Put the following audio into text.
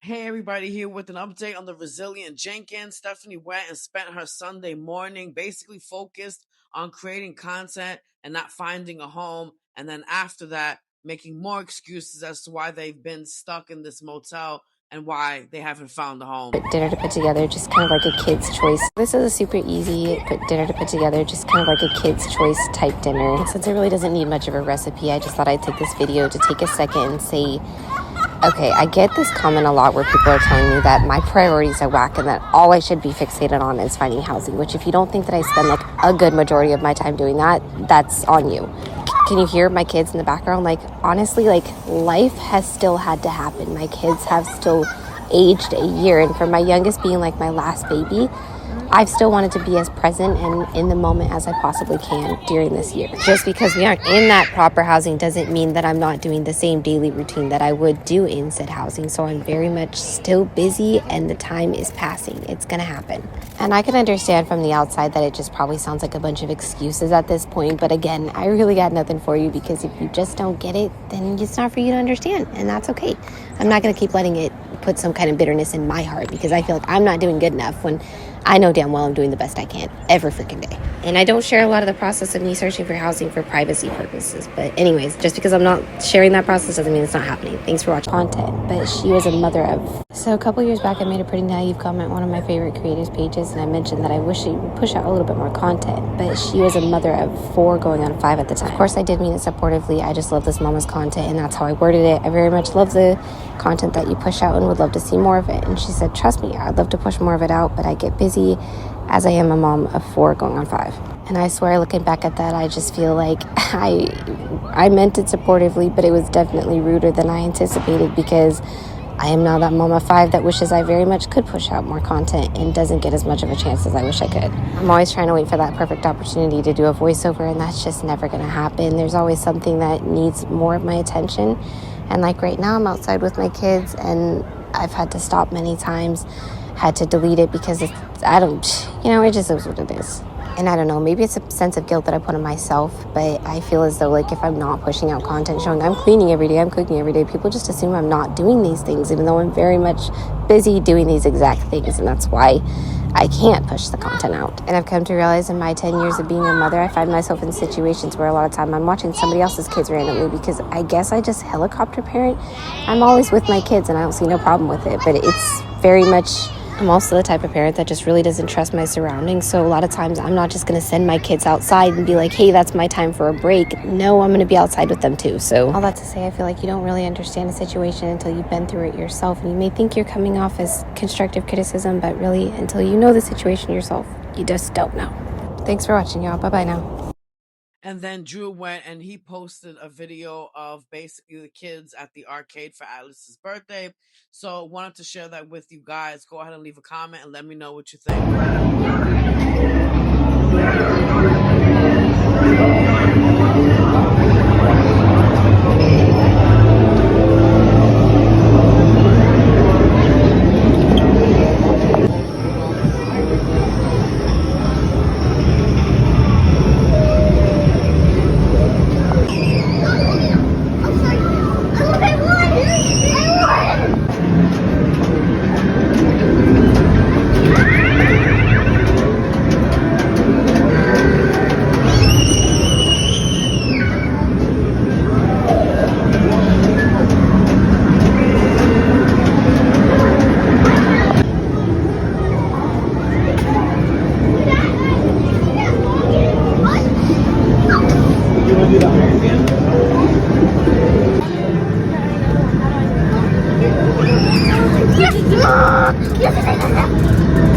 Hey everybody, here with an update on the Resilient Jenkins. Stephanie went and spent her Sunday morning basically focused on creating content and not finding a home. And then after that, making more excuses as to why they've been stuck in this motel and why they haven't found a home. Dinner to put together, just kind of like a kid's choice. This is a super easy dinner to put together, just kind of like a kid's choice type dinner. Since it really doesn't need much of a recipe, I just thought I'd take this video to take a second and say, okay, I get this comment a lot where people are telling me that my priorities are whack and that all I should be fixated on is finding housing, which if you don't think that I spend like a good majority of my time doing that, that's on you. Can you hear my kids in the background? Like, honestly, like life has still had to happen. My kids have still aged a year, and for my youngest being like my last baby, I've still wanted to be as present and in the moment as I possibly can during this year. Just because we aren't in that proper housing doesn't mean that I'm not doing the same daily routine that I would do in said housing. So I'm very much still busy and the time is passing. It's going to happen. And I can understand from the outside that it just probably sounds like a bunch of excuses at this point. But again, I really got nothing for you, because if you just don't get it, then it's not for you to understand. And that's okay. I'm not going to keep letting it put some kind of bitterness in my heart, because I feel like I'm not doing good enough when I know damn well I'm doing the best I can every freaking day. And I don't share a lot of the process of me searching for housing for privacy purposes. But anyways, just because I'm not sharing that process doesn't mean it's not happening. Thanks for watching content. But she was a mother of... So a couple years back, I made a pretty naive comment on one of my favorite creators pages, and I mentioned that I wish she would push out a little bit more content. But she was a mother of 4 going on 5 at the time. Of course, I did mean it supportively. I just love this mama's content, and that's how I worded it. I very much love the content that you push out and would love to see more of it. And she said, trust me, I'd love to push more of it out, but I get busy as I am a mom of 4 going on 5. And I swear, looking back at that, I just feel like I meant it supportively, but it was definitely ruder than I anticipated, because I am now that mom of 5 that wishes I very much could push out more content and doesn't get as much of a chance as I wish I could. I'm always trying to wait for that perfect opportunity to do a voiceover, and that's just never going to happen. There's always something that needs more of my attention. And like right now, I'm outside with my kids, and I've had to stop many times, had to delete it because it just is what it is. And I don't know, maybe it's a sense of guilt that I put on myself, but I feel as though like if I'm not pushing out content showing I'm cleaning every day, I'm cooking every day, people just assume I'm not doing these things, even though I'm very much busy doing these exact things. And that's why I can't push the content out. And I've come to realize in my 10 years of being a mother, I find myself in situations where a lot of time I'm watching somebody else's kids randomly, because I guess I just helicopter parent. I'm always with my kids and I don't see no problem with it, but it's very much... I'm also the type of parent that just really doesn't trust my surroundings. So a lot of times I'm not just going to send my kids outside and be like, hey, that's my time for a break. No, I'm going to be outside with them too. So all that to say, I feel like you don't really understand a situation until you've been through it yourself. And you may think you're coming off as constructive criticism, but really until you know the situation yourself, you just don't know. Thanks for watching, y'all. Bye-bye now. And then Drew went and he posted a video of basically the kids at the arcade for Atlas's birthday. So wanted to share that with you guys. Go ahead and leave a comment and let me know what you think. Yes!